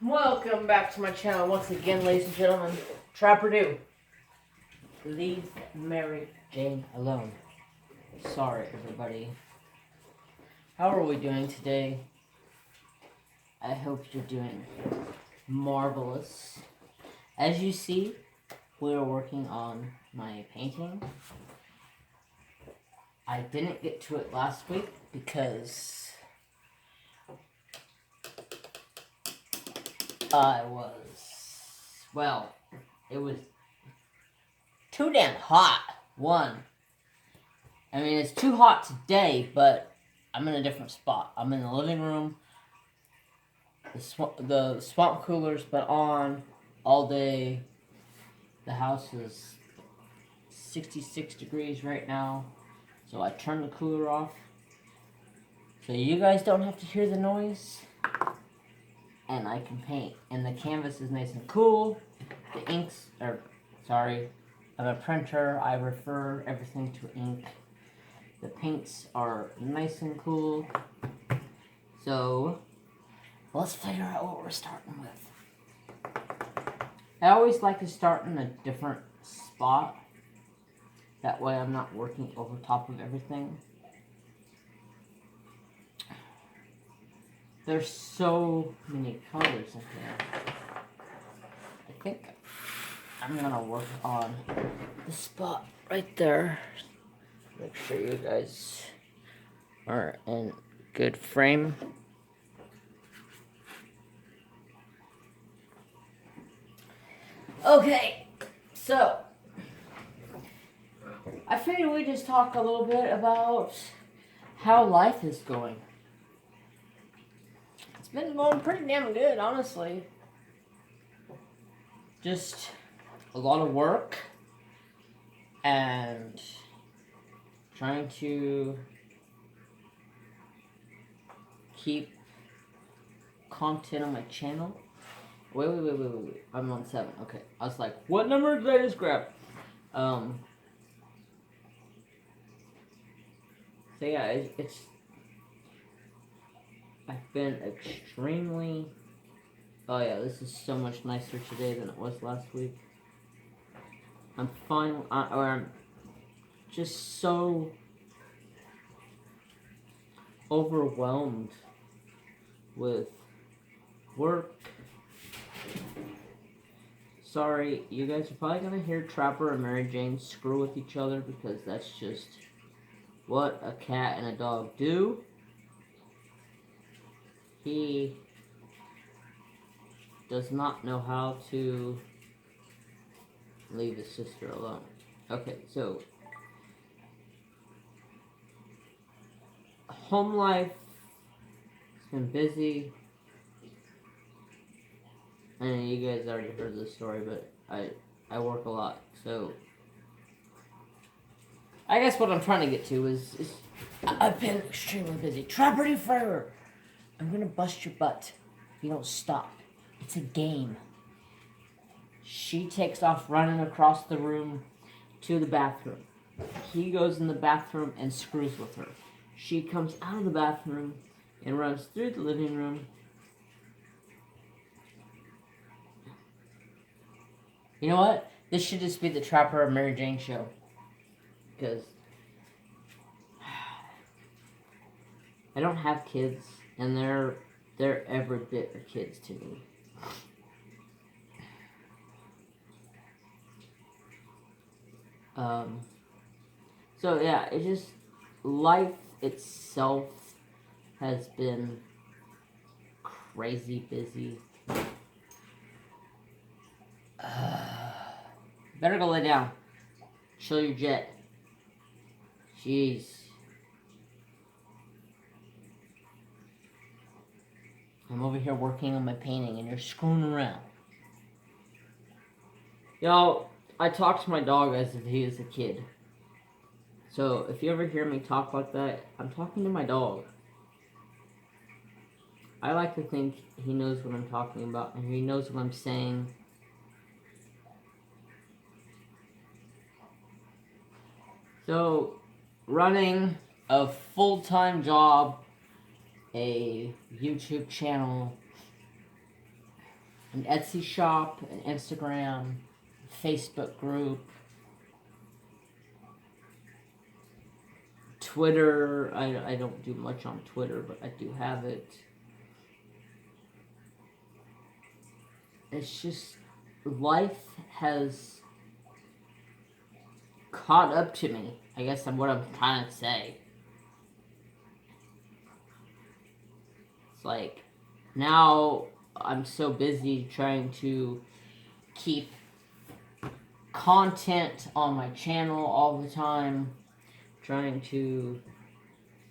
Welcome back to my channel once again, ladies and gentlemen. Trapper Do. Leave Mary Jane alone. Sorry, everybody. How are we doing today? I hope you're doing marvelous. As you see, we are working on my painting. I didn't get to it last week because it was too damn hot. I mean, it's too hot today, but I'm in a different spot. I'm in the living room. The swamp cooler's been on all day. The house is 66 degrees right now, so I turned the cooler off so you guys don't have to hear the noise, and I can paint. And the canvas is nice and cool. The inks are, I'm a printer. I refer everything to ink. The paints are nice and cool. So, let's figure out what we're starting with. I always like to start in a different spot. That way I'm not working over top of everything. There's so many colors in here. I think I'm gonna work on the spot right there. Make sure you guys are in good frame. Okay, so I figured we'd just talk a little bit about how life is going. It's been going pretty damn good, honestly. Just a lot of work and trying to keep content on my channel. Wait. I'm on 7. Okay. I was like, what number did I just grab? So yeah, I've been extremely... Oh yeah, this is so much nicer today than it was last week. I'm just so overwhelmed with work. Sorry, you guys are probably gonna hear Trapper and Mary Jane screw with each other because that's just what a cat and a dog do. He does not know how to leave his sister alone. Okay, so home life has been busy. I know you guys already heard this story, but I work a lot, so I guess what I'm trying to get to is I've been extremely busy. Trapper Do forever. I'm gonna bust your butt if you don't stop. It's a game. She takes off running across the room to the bathroom. He goes in the bathroom and screws with her. She comes out of the bathroom and runs through the living room. You know what? This should just be the Trapper and Mary Jane show. Because I don't have kids, and they're every bit of kids to me. So yeah, it just, life itself has been crazy busy. Better go lay down. Chill your jet. Jeez. I'm over here working on my painting and you're screwing around. Y'all, I talk to my dog as if he is a kid. So, if you ever hear me talk like that, I'm talking to my dog. I like to think he knows what I'm talking about and he knows what I'm saying. So, running a full-time job, a YouTube channel, an Etsy shop, an Instagram, Facebook group, Twitter. I don't do much on Twitter, but I do have it. It's just, life has caught up to me. I guess that's what I'm trying to say. It's like, now I'm so busy trying to keep content on my channel all the time, trying to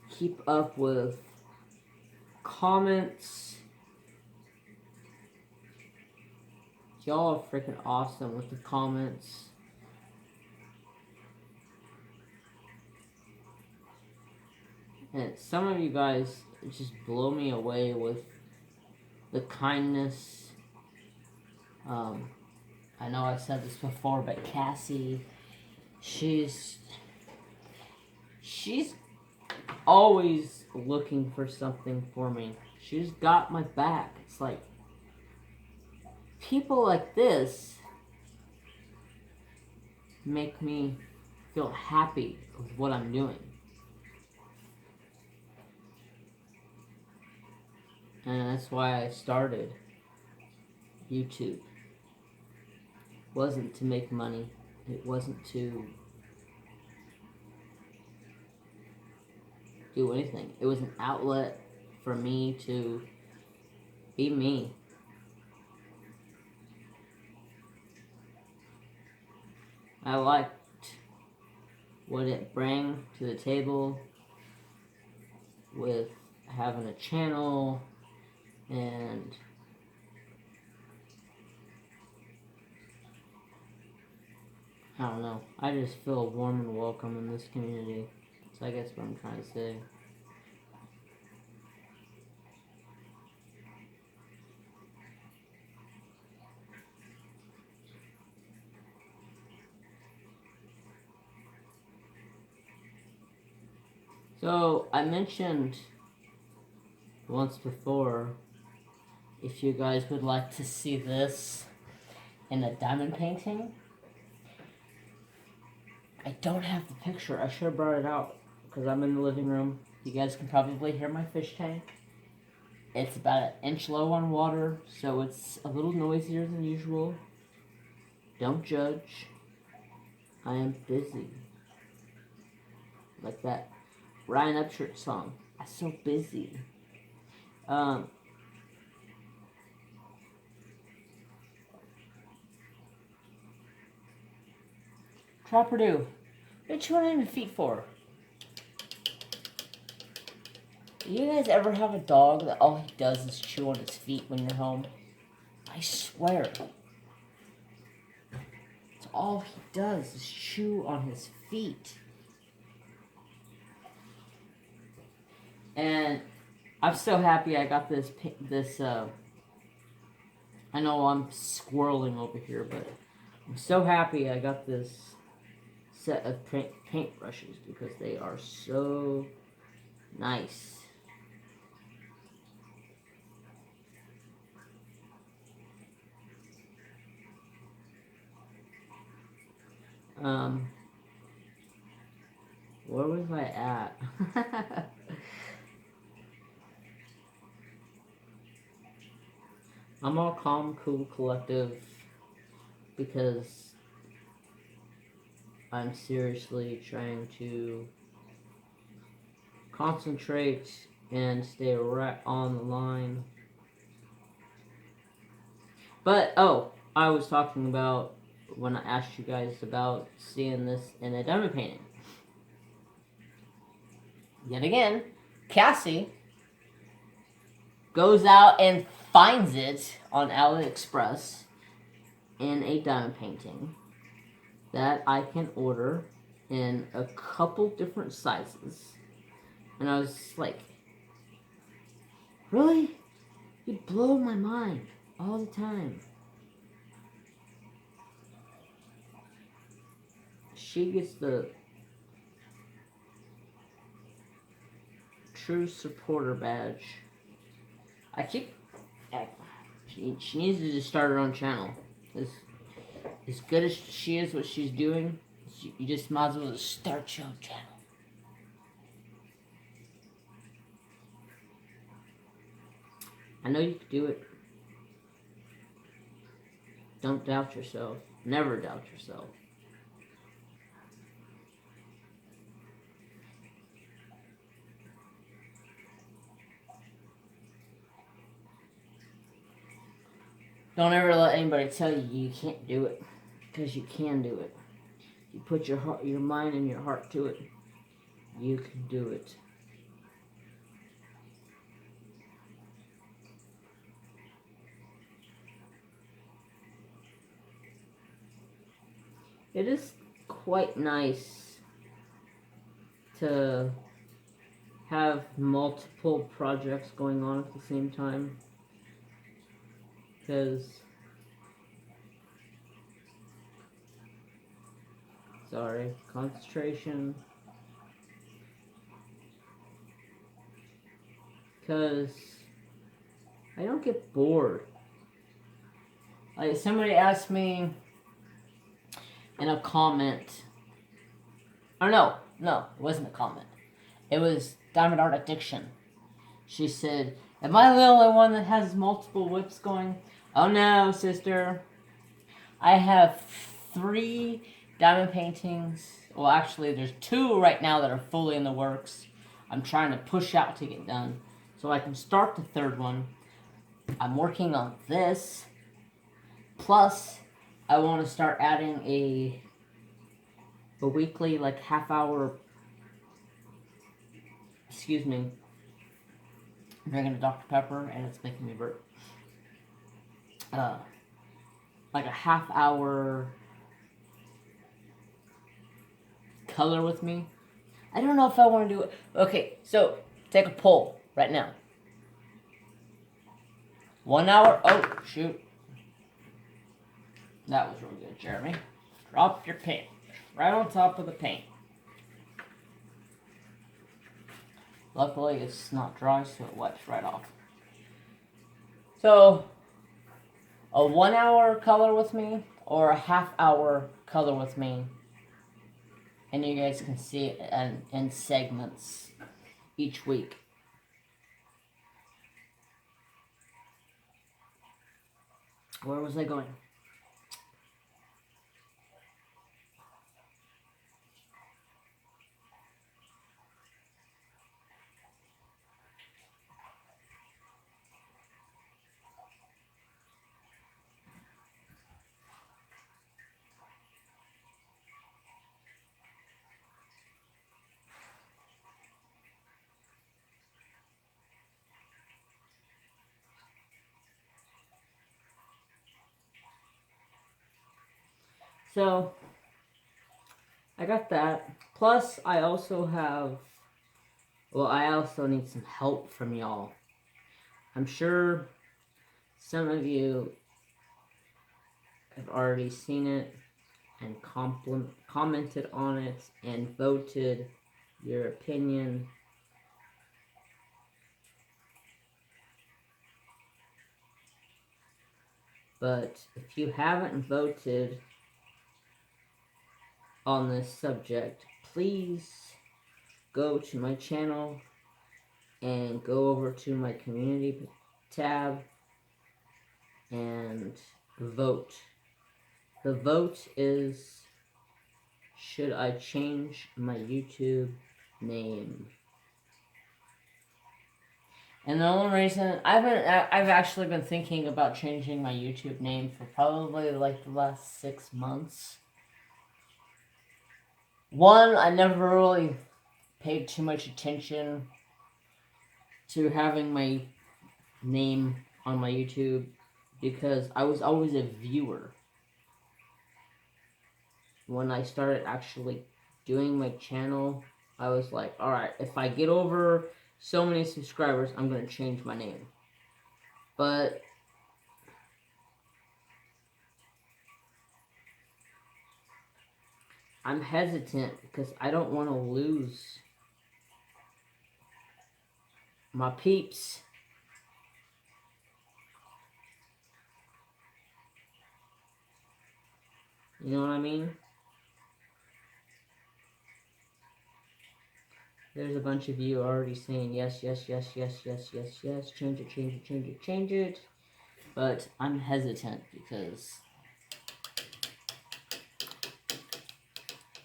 keep up with comments. Y'all are freaking awesome with the comments. And some of you guys just blow me away with the kindness. I know I said this before, but Cassie, she's always looking for something for me. She's got my back. It's like, people like this make me feel happy with what I'm doing. And that's why I started YouTube. It wasn't to make money. It wasn't to do anything. It was an outlet for me to be me. I liked what it brought to the table with having a channel, and I don't know. I just feel warm and welcome in this community. So I guess what I'm trying to say. So I mentioned once before, if you guys would like to see this in a diamond painting. I don't have the picture. I should have brought it out because I'm in the living room. You guys can probably hear my fish tank. It's about an inch low on water, so it's a little noisier than usual. Don't judge. I am busy. Like that Ryan Upchurch song. I'm so busy. Trapper Do. What you want him feet for? You guys ever have a dog that all he does is chew on his feet when you're home? I swear. It's all he does is chew on his feet. And I'm so happy I got this, I know I'm squirreling over here, but I'm so happy I got this set of paint brushes because they are so nice. Where was I at? I'm all calm, cool, collective because I'm seriously trying to concentrate and stay right on the line. But, oh, I was talking about when I asked you guys about seeing this in a diamond painting. Yet again, Cassie goes out and finds it on AliExpress in a diamond painting that I can order in a couple different sizes. And I was like, really? You blow my mind all the time. She gets the true supporter badge. She needs to just start her own channel. As good as she is, what she's doing, you just might as well just start your own channel. I know you can do it. Don't doubt yourself. Never doubt yourself. Don't ever let anybody tell you you can't do it, because you can do it. You put your heart, your mind and your heart to it, you can do it. It is quite nice to have multiple projects going on at the same time, because concentration, because I don't get bored. Like, somebody asked me in a comment, or no, it wasn't a comment, it was Diamond Art Addiction. She said, am I the only one that has multiple whips going? Oh no, sister. I have 3 diamond paintings. Well, actually, there's 2 right now that are fully in the works. I'm trying to push out to get done so I can start the 3rd one. I'm working on this. Plus, I want to start adding a weekly, like, half-hour... Excuse me. I'm drinking a Dr. Pepper, and it's making me burp. Like a half-hour color with me. I don't know if I want to do it. Okay, so take a poll right now. 1 hour. Oh, shoot. That was really good, Jeremy. Drop your paint right on top of the paint. Luckily, it's not dry, so it wipes right off. So, a 1 hour color with me, or a half-hour color with me. And you guys can see it in segments each week. Where was I going? So, I got that. Plus, I also have... Well, I also need some help from y'all. I'm sure some of you have already seen it and commented on it and voted your opinion. But if you haven't voted on this subject, please go to my channel and go over to my community tab and vote. The vote is, should I change my YouTube name? And the only reason I've actually been thinking about changing my YouTube name for probably like the last 6 months. One, I never really paid too much attention to having my name on my YouTube because I was always a viewer. When I started actually doing my channel, I was like, alright, if I get over so many subscribers, I'm going to change my name. But I'm hesitant because I don't want to lose my peeps. You know what I mean? There's a bunch of you already saying yes, yes, yes, yes, yes, yes, yes. Change it, change it, change it, change it. But I'm hesitant because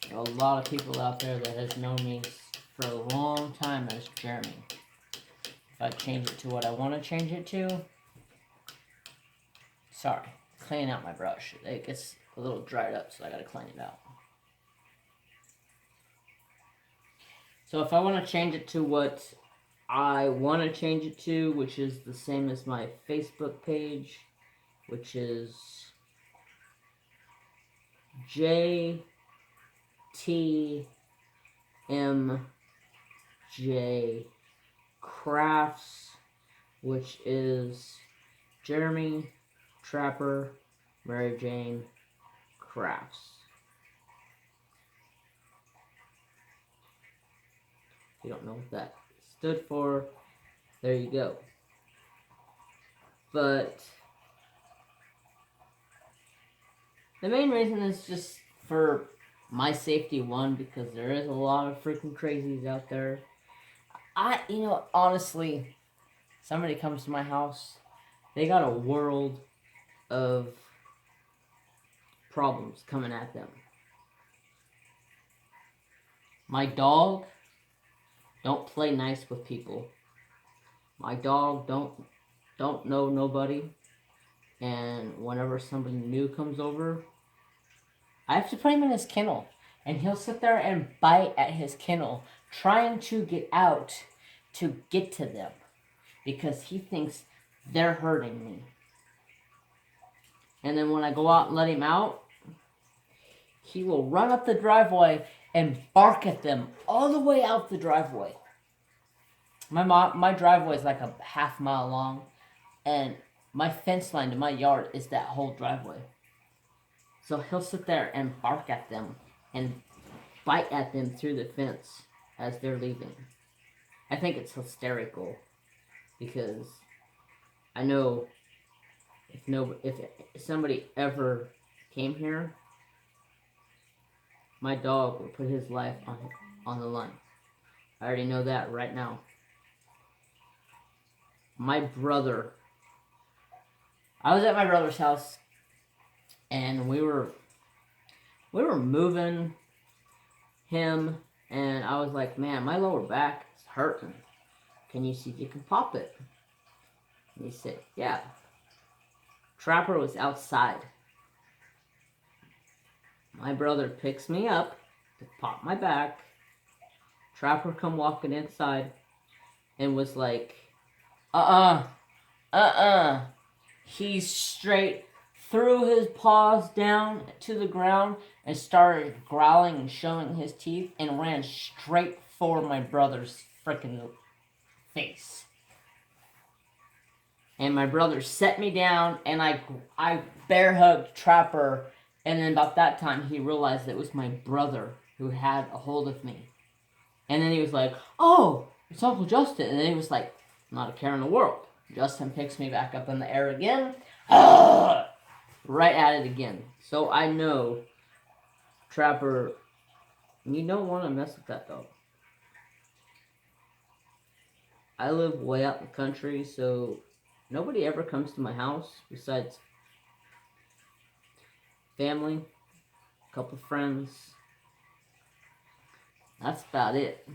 there are a lot of people out there that has known me for a long time as Jeremy. If I change it to what I want to change it to, sorry, cleaning out my brush. It gets a little dried up, so I gotta clean it out. So if I want to change it to what I want to change it to, which is the same as my Facebook page, which is JTMJ Crafts, which is Jeremy Trapper Mary Jane Crafts. If you don't know what that stood for, there you go. But the main reason is just for my safety, one, because there is a lot of freaking crazies out there. Honestly, somebody comes to my house, they got a world of problems coming at them. My dog don't play nice with people. My dog don't know nobody. And whenever somebody new comes over, I have to put him in his kennel. And he'll sit there and bite at his kennel, trying to get out to get to them. Because he thinks they're hurting me. And then when I go out and let him out, he will run up the driveway and bark at them all the way out the driveway. My driveway is like a half-mile long, and my fence line to my yard is that whole driveway. So he'll sit there and bark at them and bite at them through the fence as they're leaving. I think it's hysterical because I know if somebody ever came here, my dog would put his life on the line. I already know that right now. My brother, I was at my brother's house, and we were moving him, and I was like, man, my lower back is hurting. Can you see if you can pop it? And he said, yeah. Trapper was outside. My brother picks me up to pop my back. Trapper come walking inside and was like, He straight threw his paws down to the ground and started growling and showing his teeth and ran straight for my brother's freaking face. And my brother set me down, and I bear hugged Trapper, and then about that time he realized it was my brother who had a hold of me. And then he was like, oh, it's Uncle Justin. And then he was like, not a care in the world. Justin picks me back up in the air again. Right at it again. So I know, Trapper, you don't want to mess with that dog. I live way out in the country, so nobody ever comes to my house besides family, a couple friends. That's about it.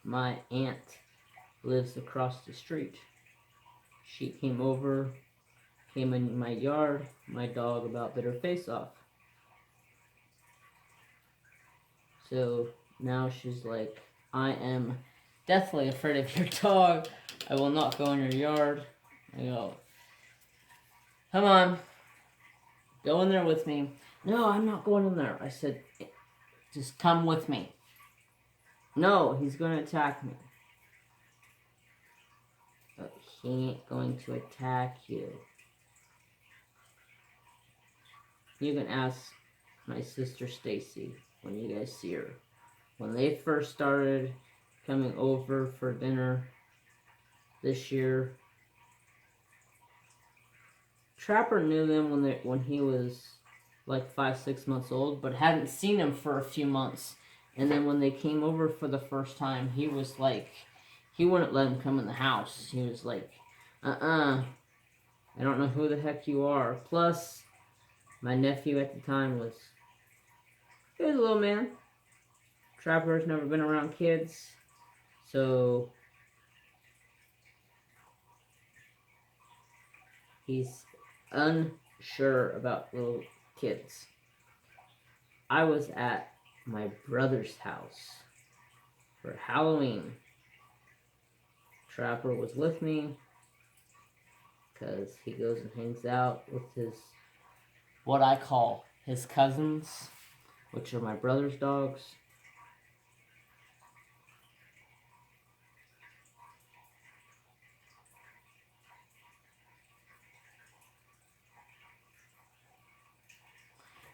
My aunt lives across the street. She came in my yard. My dog about bit her face off. So now she's like, I am deathly afraid of your dog. I will not go in your yard. I go, come on, go in there with me. No, I'm not going in there. I said, just come with me. No, he's going to attack me. But he ain't going to attack you. You can ask my sister Stacy when you guys see her. When they first started coming over for dinner this year, Trapper knew them when he was like 5-6 months old, but hadn't seen him for a few months. And then when they came over for the first time, he was like, he wouldn't let him come in the house. He was like, I don't know who the heck you are. Plus, my nephew at the time he was a little man. Trapper's never been around kids, so he's unsure about little kids. I was at my brother's house for Halloween. Trapper was with me because he goes and hangs out with what I call his cousins, which are my brother's dogs.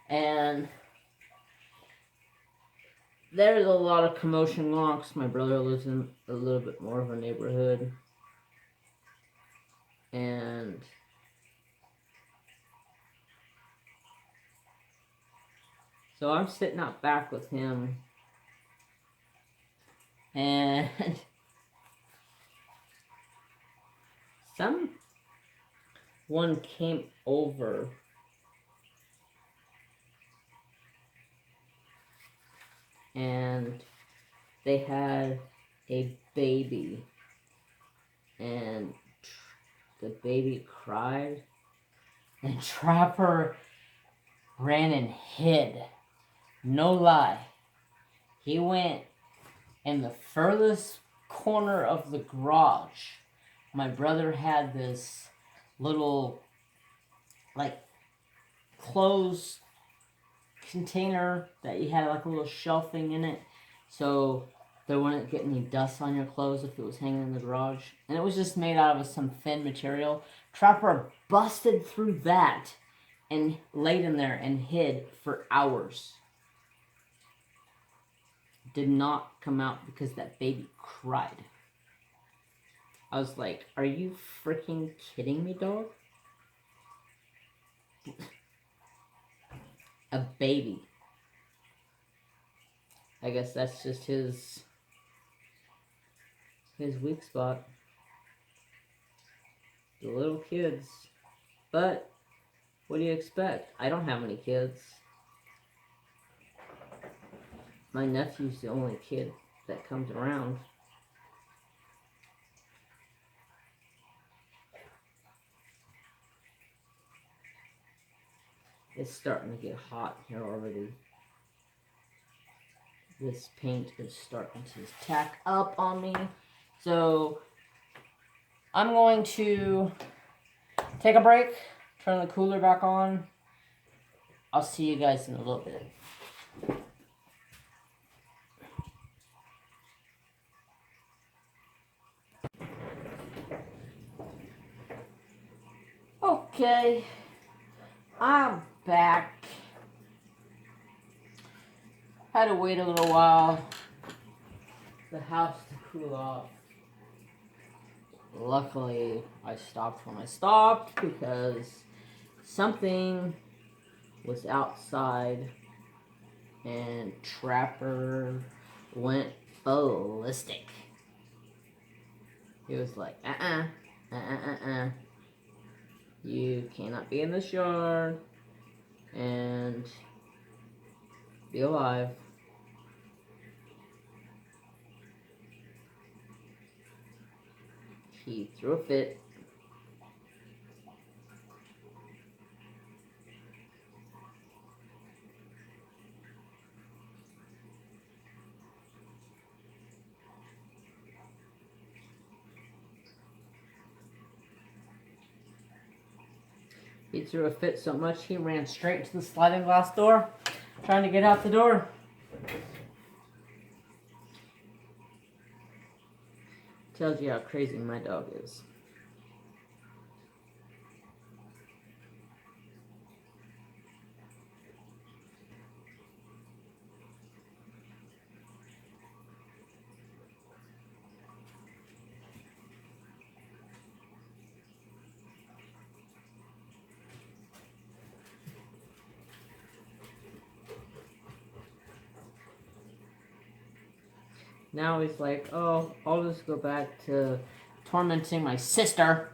And there's a lot of commotion going on because my brother lives in a little bit more of a neighborhood. And so I'm sitting out back with him. And someone came over and they had a baby, and the baby cried, and Trapper ran and hid. No lie. He went in the furthest corner of the garage. My brother had this little, like, closed container that you had like a little shelving in it, so there wouldn't get any dust on your clothes if it was hanging in the garage. And it was just made out of some thin material. Trapper busted through that and laid in there and hid for hours. Did not come out because that baby cried. I was like, are you freaking kidding me, dog? A baby. I guess that's just his weak spot. The little kids. But what do you expect? I don't have any kids. My nephew's the only kid that comes around. It's starting to get hot here already. This paint is starting to tack up on me. So I'm going to take a break, turn the cooler back on. I'll see you guys in a little bit. Okay, I'm back. Had to wait a little while for the house to cool off. Luckily, I stopped when I stopped because something was outside and Trapper went ballistic. He was like, you cannot be in this yard and be alive. He threw a fit. He threw a fit so much he ran straight to the sliding glass door, trying to get out the door. Tells you how crazy my dog is. Now he's like, oh, I'll just go back to tormenting my sister.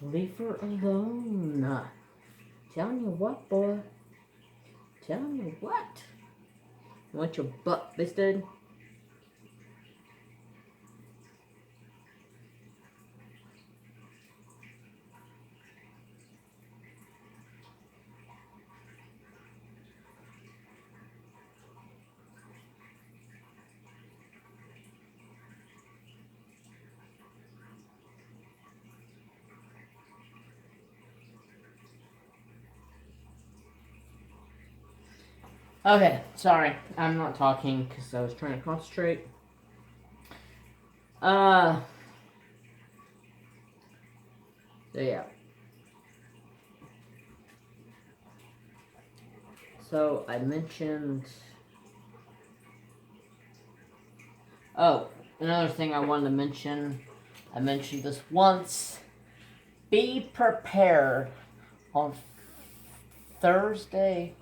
Leave her alone. Telling you what, boy. Telling you what. You want your butt fisted? Okay, sorry. I'm not talking because I was trying to concentrate. So yeah. So I mentioned... Oh, another thing I wanted to mention. I mentioned this once. Be prepared on Thursday.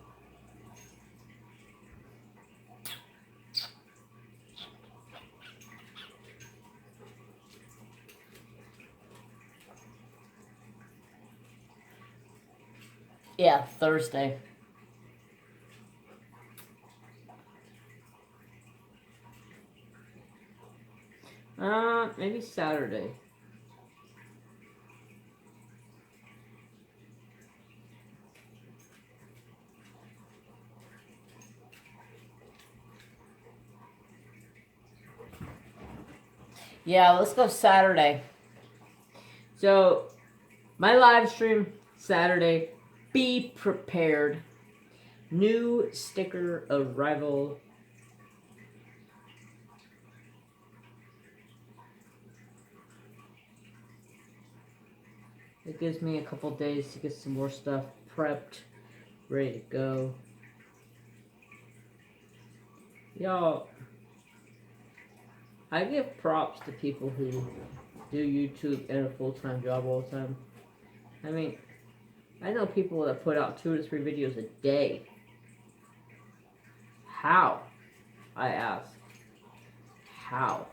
Yeah, Thursday. Maybe Saturday. Yeah, let's go Saturday. So, my live stream Saturday. Be prepared. New sticker arrival. It gives me a couple days to get some more stuff prepped, ready to go. Y'all, I give props to people who do YouTube and a full-time job all the time. I mean, I know people that put out 2 to 3 videos a day. How? I ask. How?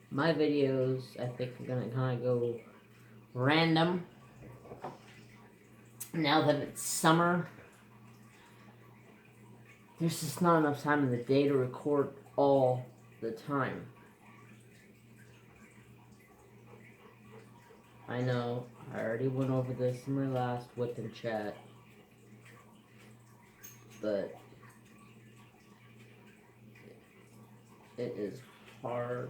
My videos, I think, are gonna kind of go random. Now that it's summer, there's just not enough time in the day to record all the time. I know, I already went over this in my last whip and chat, but it is hard.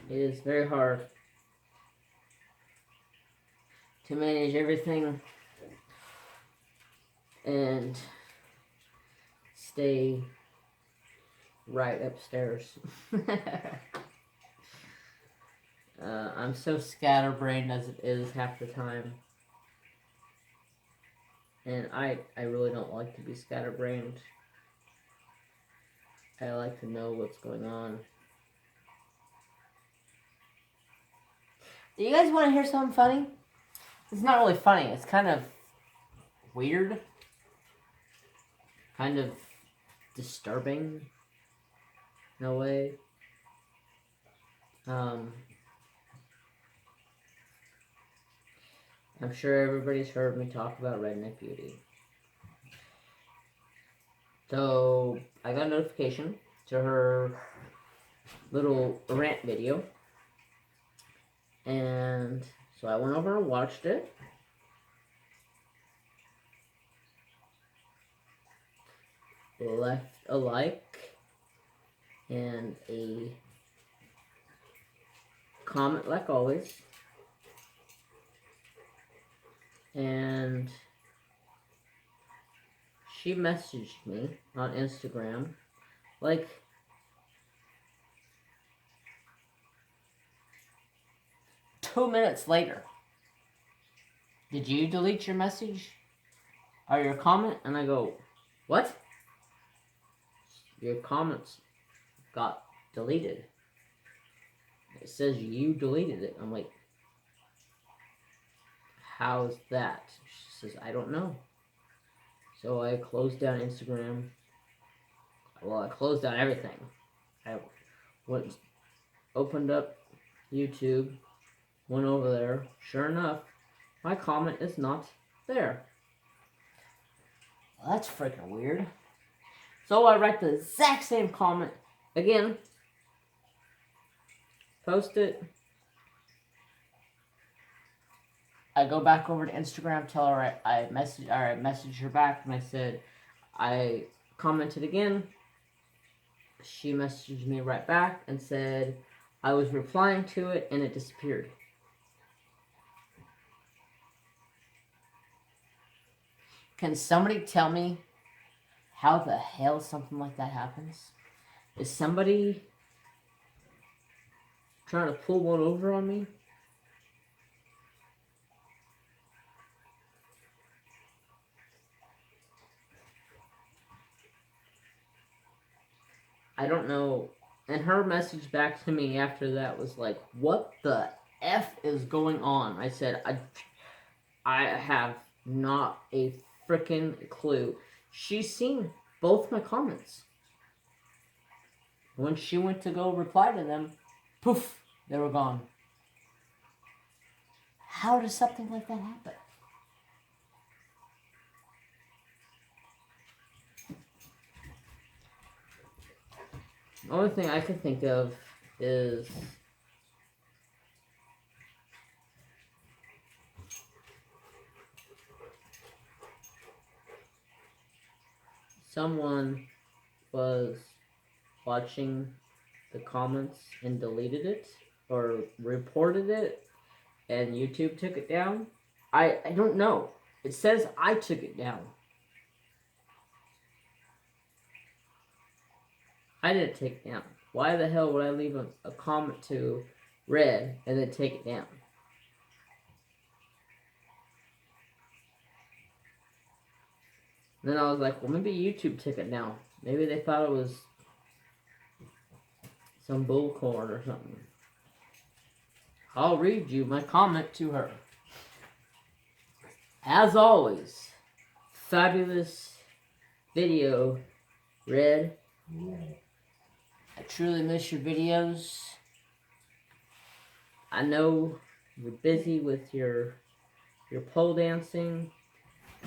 It is very hard to manage everything and stay right upstairs. I'm so scatterbrained as it is half the time. And I really don't like to be scatterbrained. I like to know what's going on. Do you guys want to hear something funny? It's not really funny. It's kind of weird. Kind of disturbing in a way. I'm sure everybody's heard me talk about Redneck Beauty. So, I got a notification to her little rant video. And so I went over and watched it. Left a like and a comment like always. And she messaged me on Instagram like 2 minutes later, did you delete your message or your comment? And I go, what? Your comments got deleted. It says you deleted it. I'm like, how's that? She says, I don't know. So I closed down Instagram. Well, I closed down everything. I went, opened up YouTube, went over there. Sure enough, my comment is not there. Well, that's freaking weird. So I write the exact same comment again, post it. I go back over to Instagram, tell her I messaged her back, and I said I commented again. She messaged me right back and said I was replying to it and it disappeared. Can somebody tell me how the hell something like that happens? Is somebody trying to pull one over on me? I don't know. And her message back to me after that was like, what the F is going on? I said, I have not a freaking clue. She's seen both my comments. When she went to go reply to them, poof, they were gone. How does something like that happen? The only thing I can think of is someone was watching the comments and deleted it or reported it and YouTube took it down. I don't know. It says I took it down. I didn't take it down. Why the hell would I leave a comment to read and then take it down? Then I was like, well, maybe YouTube took it down. Maybe they thought it was some bullcorn or something. I'll read you my comment to her. As always, fabulous video, Red. I truly miss your videos. I know you're busy with your pole dancing,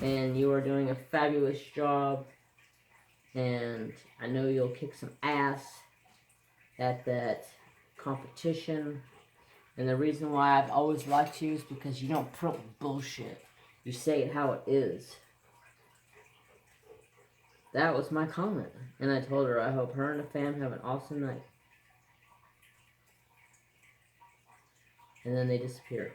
and you are doing a fabulous job. And I know you'll kick some ass at that competition. And the reason why I've always liked you is because you don't put up with bullshit. You say it how it is. That was my comment. And I told her I hope her and the fam have an awesome night. And then they disappeared.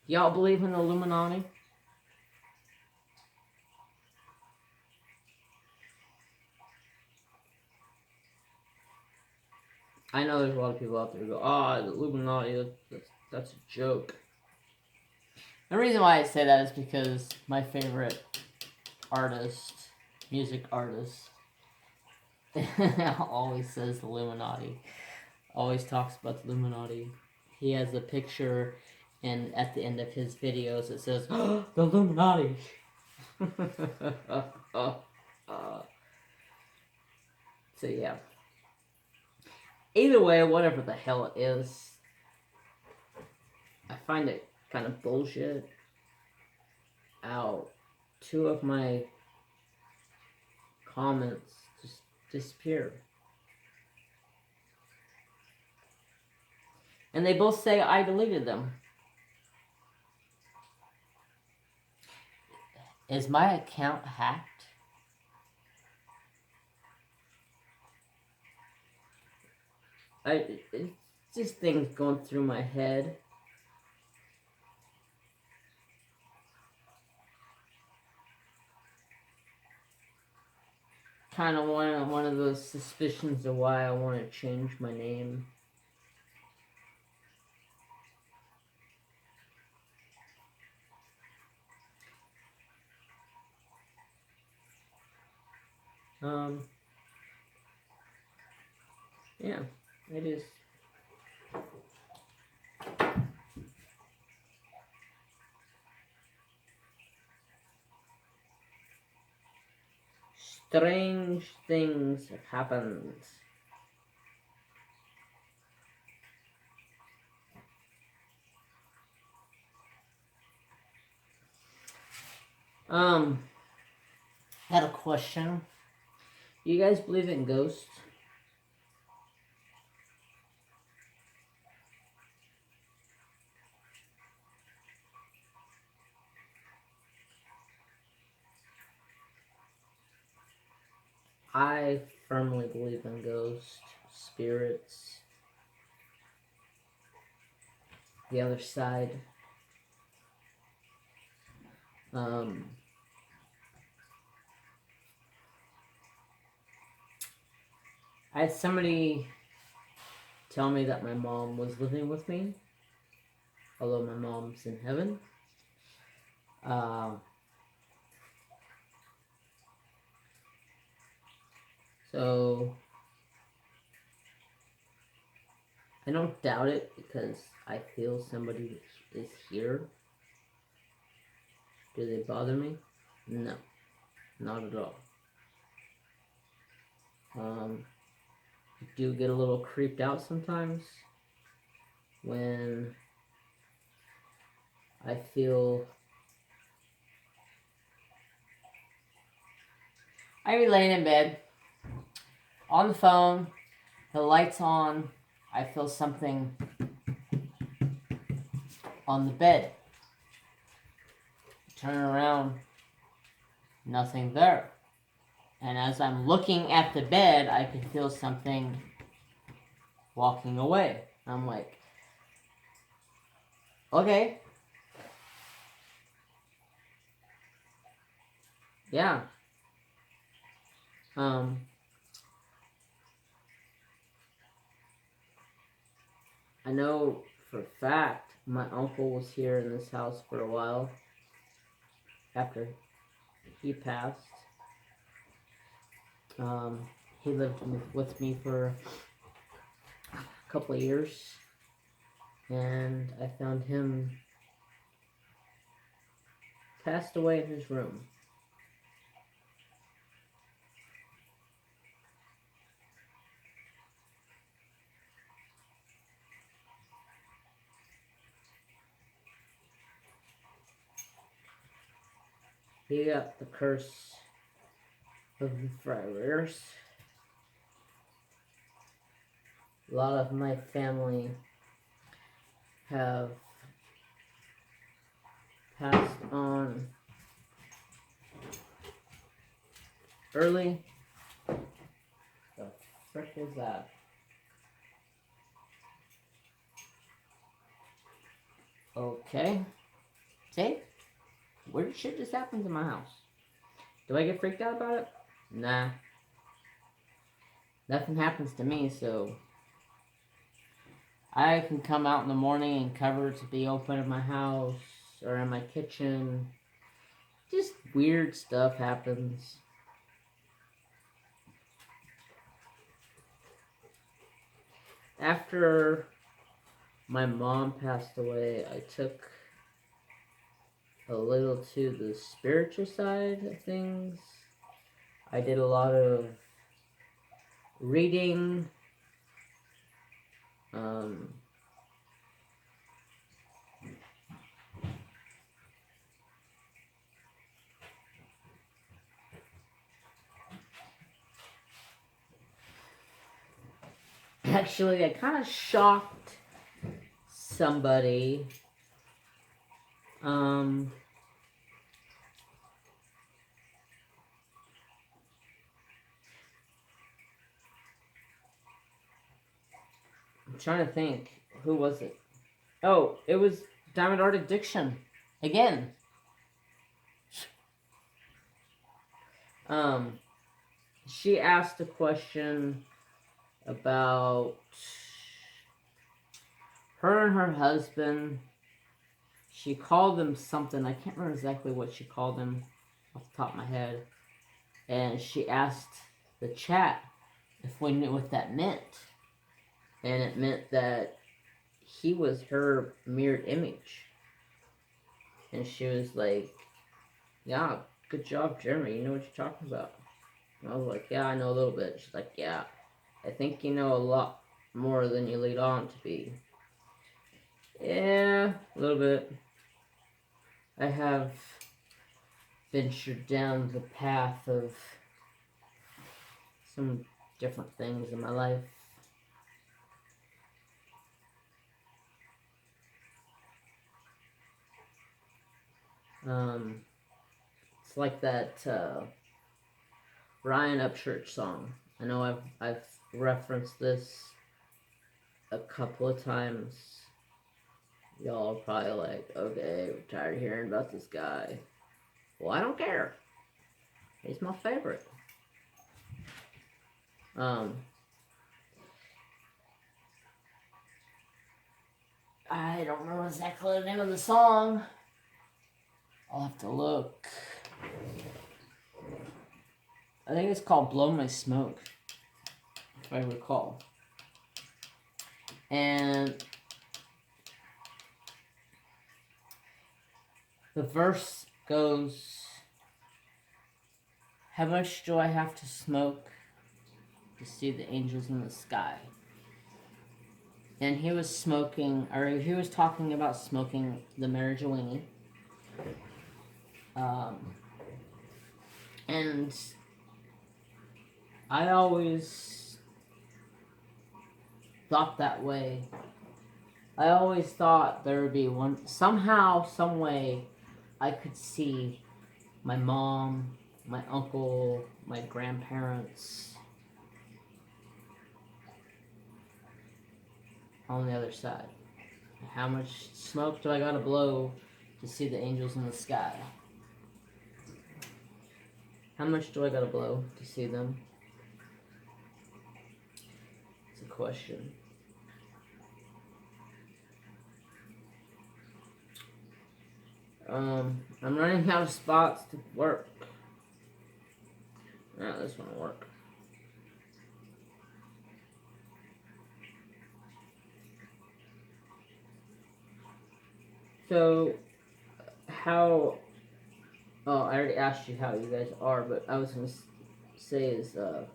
Y'all believe in the Illuminati? I know there's a lot of people out there who go, the Illuminati, that's a joke. The reason why I say that is because my favorite artist, music artist, always says the Illuminati. Always talks about the Illuminati. He has a picture, and at the end of his videos it says, the Illuminati. So yeah. Either way, whatever the hell it is, I find it kind of bullshit how 2 of my comments just disappeared. And they both say I deleted them. Is my account hacked? It's just things going through my head. kind of one of those suspicions of why I want to change my name. Yeah, it is. Strange things have happened. I had a question. You guys believe in ghosts? I firmly believe in ghosts, spirits, the other side. I had somebody tell me that my mom was living with me, although my mom's in heaven. So I don't doubt it because I feel somebody is here. Do they bother me? No, not at all. I do get a little creeped out sometimes when I feel I be laying in bed on the phone, the lights on, I feel something on the bed. Turn around, nothing there. And as I'm looking at the bed, I can feel something walking away. I'm like, okay. Yeah. I know for a fact my uncle was here in this house for a while after he passed. He lived with me for a couple of years, and I found him passed away in his room. He got the curse of the friars. A lot of my family have passed on early. The frick was that? Okay. See? Weird shit just happens in my house. Do I get freaked out about it? Nah. Nothing happens to me, so I can come out in the morning and cupboards be open in my house or in my kitchen. Just weird stuff happens. After my mom passed away, I took a little to the spiritual side of things. I did a lot of reading. Actually, I kind of shocked somebody. I'm trying to think. Who was it? Oh, it was Diamond Art Addiction. Again. she asked a question about her and her husband. She called him something. I can't remember exactly what she called him off the top of my head. And she asked the chat if we knew what that meant. And it meant that he was her mirrored image. And she was like, yeah, good job, Jeremy. You know what you're talking about. And I was like, yeah, I know a little bit. She's like, yeah, I think you know a lot more than you lead on to be. Yeah, a little bit. I have ventured down the path of some different things in my life. It's like that Ryan Upchurch song. I know I've referenced this a couple of times. Y'all are probably like, okay, we're tired of hearing about this guy. Well, I don't care. He's my favorite. I don't remember exactly the name of the song. I'll have to look. I think it's called Blow My Smoke, if I recall. And the verse goes, how much do I have to smoke to see the angels in the sky? And he was smoking, or he was talking about smoking the marijuana. And I always thought that way. I always thought there would be somehow, some way, I could see my mom, my uncle, my grandparents on the other side. How much smoke do I gotta blow to see the angels in the sky? How much do I gotta blow to see them? It's a question. I'm running out of spots to work. Yeah, this one will work. So, how... Oh, I already asked you how you guys are, but I was going to say is, are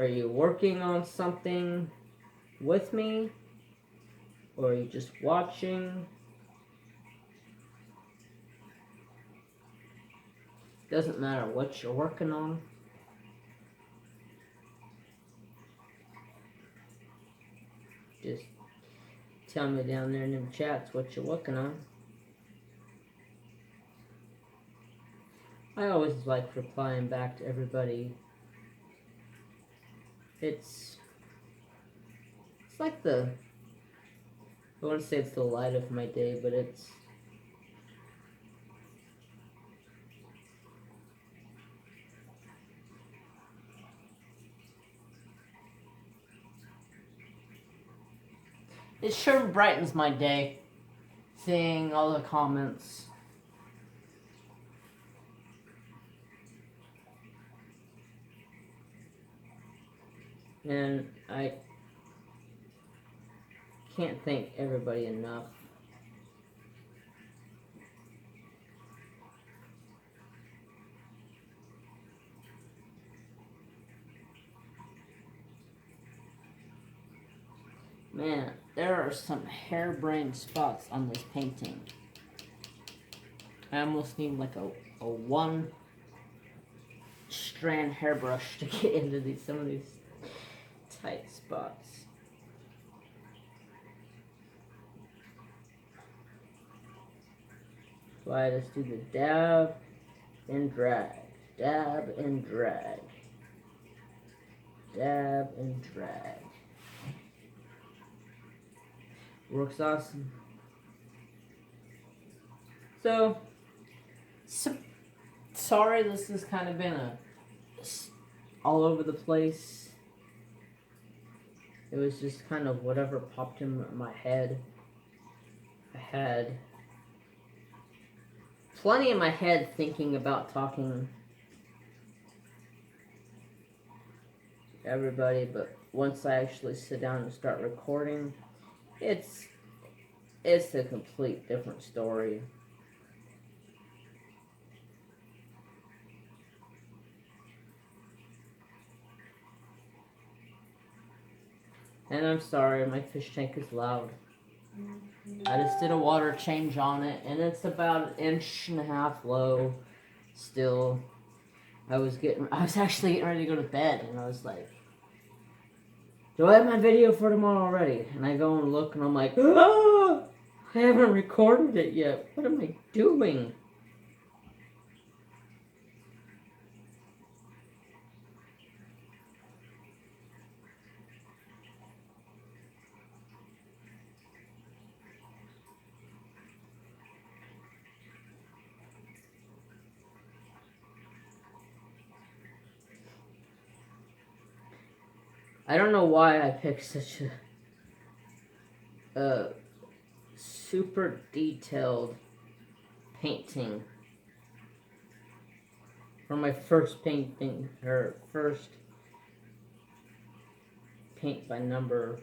you working on something with me? Or are you just watching? Doesn't matter what you're working on. Just tell me down there in them chats what you're working on. I always like replying back to everybody. It's like I want to say it's the light of my day, but it's it sure brightens my day, seeing all the comments. And I can't thank everybody enough. Man, there are some harebrained spots on this painting. I almost need like a one strand hairbrush to get into some of these tight spots. So I just do the dab and drag, dab and drag, dab and drag. Works awesome. So sorry this has kind of been a all over the place. It was just kind of whatever popped in my head. I had plenty in my head thinking about talking to everybody, but once I actually sit down and start recording, it's a complete different story. And I'm sorry, my fish tank is loud. I just did a water change on it, and it's about 1.5 inches low still. I was actually getting ready to go to bed, and I was like, do I have my video for tomorrow already? And I go and look, and I'm like, ah, I haven't recorded it yet. What am I doing? I don't know why I picked such a super detailed painting for my first painting, or first paint by number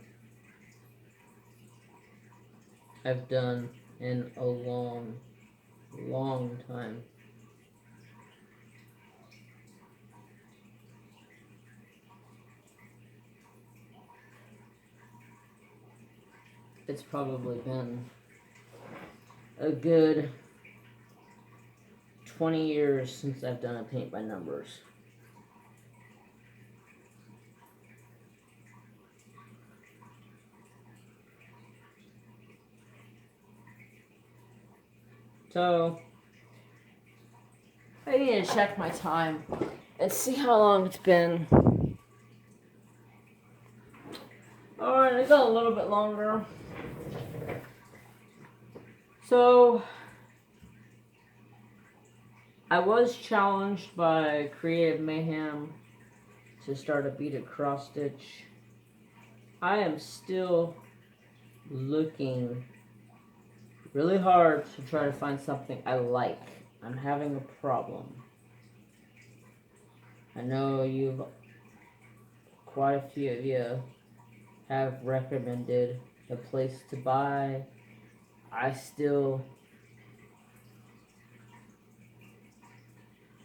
I've done in a long, long time. It's probably been a good 20 years since I've done a paint by numbers. So, I need to check my time and see how long it's been. Alright, I got a little bit longer. So, I was challenged by Creative Mayhem to start a beaded cross stitch. I am still looking really hard to try to find something I like. I'm having a problem. I know quite a few of you have recommended a place to buy. I still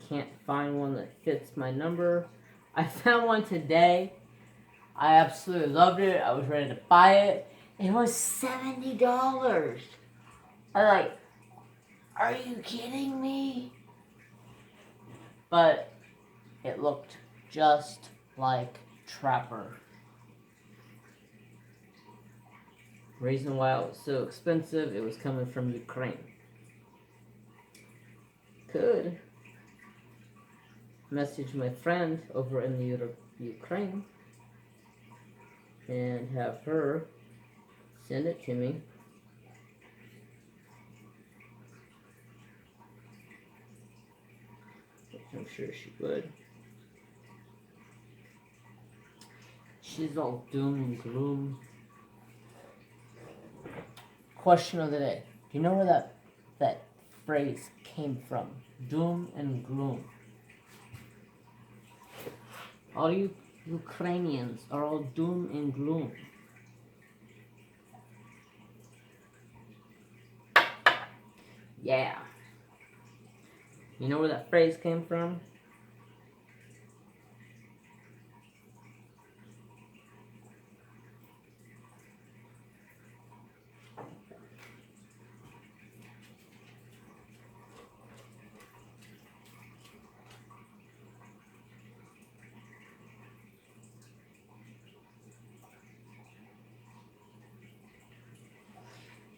can't find one that fits my number. I found one today. I absolutely loved it. I was ready to buy it. It was $70. I like, are you kidding me? But it looked just like Trapper. Reason why it was so expensive, it was coming from Ukraine. Could message my friend over in the Ukraine and have her send it to me. Which I'm sure she would. She's all doom and gloom. Question of the day. Do you know where that phrase came from? Doom and gloom. All you Ukrainians are all doom and gloom. Yeah. You know where that phrase came from?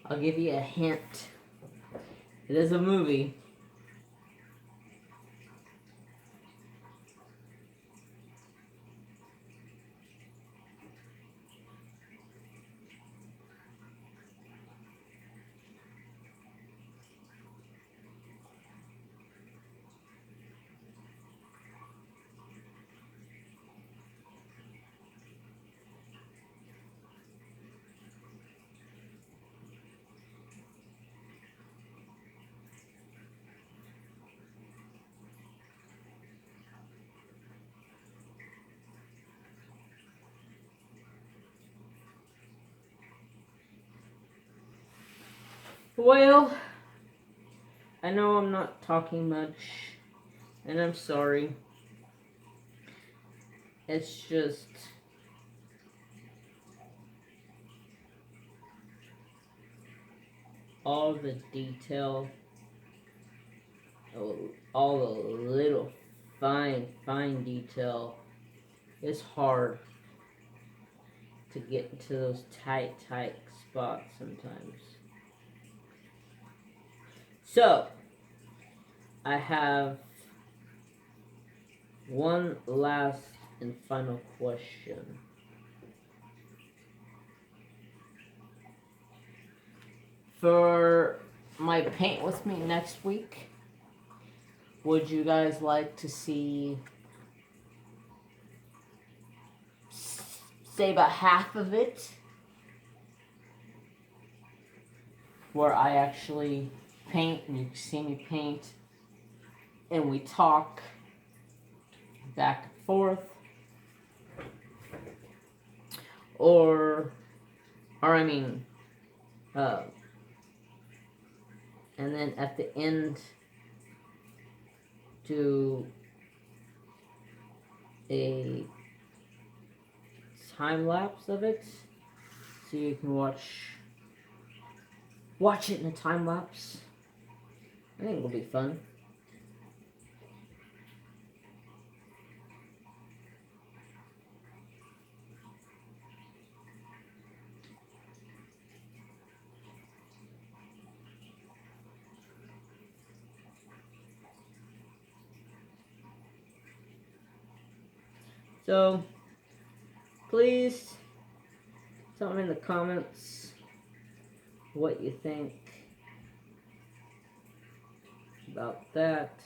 I'll give you a hint. It is a movie. Well, I know I'm not talking much, and I'm sorry. It's just all the detail, all the little fine detail is hard to get into those tight spots sometimes. So, I have one last and final question. For my paint with me next week, would you guys like to see, say, about half of it, where I actually paint and you can see me paint and we talk back and forth, or I mean, and then at the end do a time lapse of it so you can watch it in a time lapse. I think it'll be fun. So, please tell me in the comments what you think about that.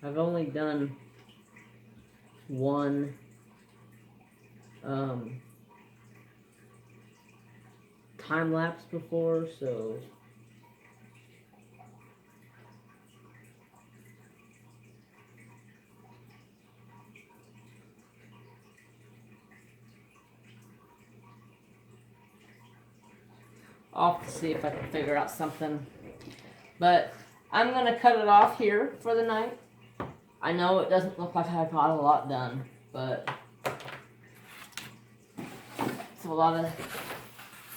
I've only done one time lapse before, so I'll have to see if I can figure out something. But I'm going to cut it off here for the night. I know it doesn't look like I got a lot done, but it's a lot of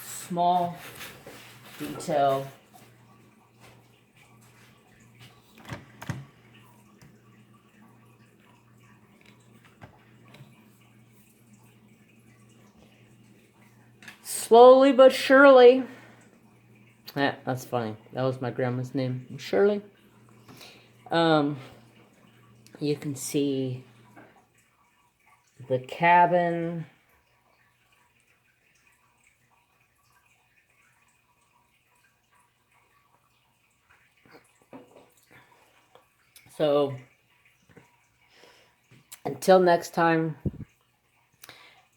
small detail. Slowly but surely. That's funny. That was my grandma's name, Shirley. You can see the cabin. So, until next time,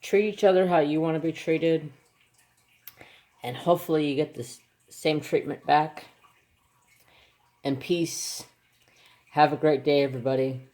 treat each other how you want to be treated. And hopefully you get this same treatment back. And peace. Have a great day, everybody.